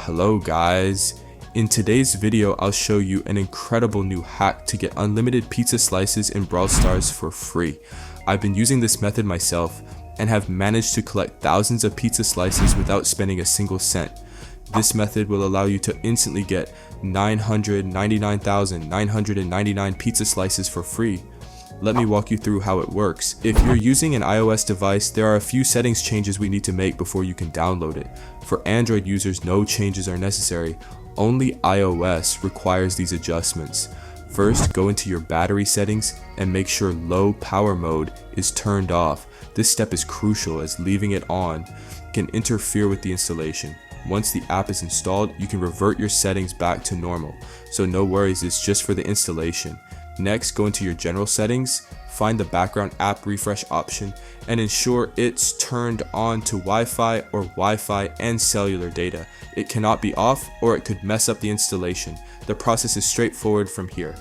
Hello guys, in today's video I'll show you an incredible new hack to get unlimited pizza slices in Brawl Stars for free. I've been using this method myself and have managed to collect thousands of pizza slices without spending a single cent. This method will allow you to instantly get 999,999 pizza slices for free. Let me walk you through how it works. If you're using an iOS device, there are a few settings changes we need to make before you can download it. For Android users, no changes are necessary. Only iOS requires these adjustments. First, go into your battery settings and make sure low power mode is turned off. This step is crucial as leaving it on can interfere with the installation. Once the app is installed, you can revert your settings back to normal. So no worries, it's just for the installation. Next, go into your general settings, find the background app refresh option, and ensure it's turned on to Wi-Fi or Wi-Fi and cellular data. It cannot be off or it could mess up the installation. The process is straightforward from here.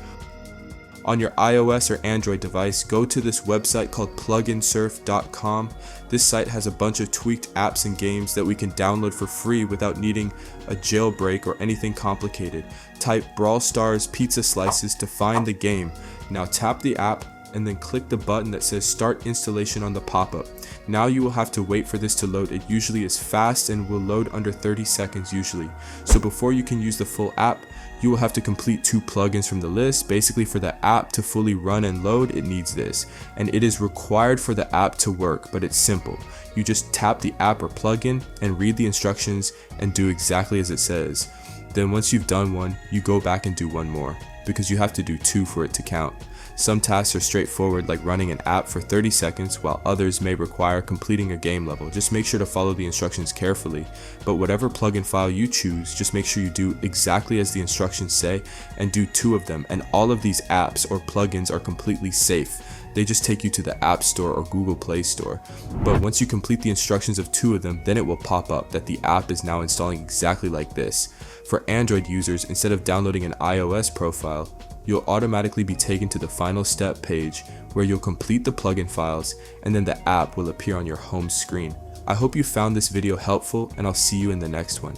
On your iOS or Android device, go to this website called pluginsurf.com. This site has a bunch of tweaked apps and games that we can download for free without needing a jailbreak or anything complicated. Type Brawl Stars Pizza Slices to find the game. Now tap the app and then click the button that says Start Installation on the pop-up. Now you will have to wait for this to load. It usually is fast and will load under 30 seconds usually. So before you can use the full app, you will have to complete 2 plugins from the list. Basically, for the app to fully run and load, it needs this. And it is required for the app to work, but it's simple. You just tap the app or plugin and read the instructions and do exactly as it says. Then once you've done one, you go back and do one more, because you have to do 2 for it to count. Some tasks are straightforward, like running an app for 30 seconds, while others may require completing a game level. Just make sure to follow the instructions carefully. But whatever plugin file you choose, just make sure you do exactly as the instructions say and do 2 of them. And all of these apps or plugins are completely safe. They just take you to the App Store or Google Play Store. But once you complete the instructions of 2 of them, then it will pop up that the app is now installing exactly like this. For Android users, instead of downloading an iOS profile, you'll automatically be taken to the final step page where you'll complete the plugin files and then the app will appear on your home screen. I hope you found this video helpful and I'll see you in the next one.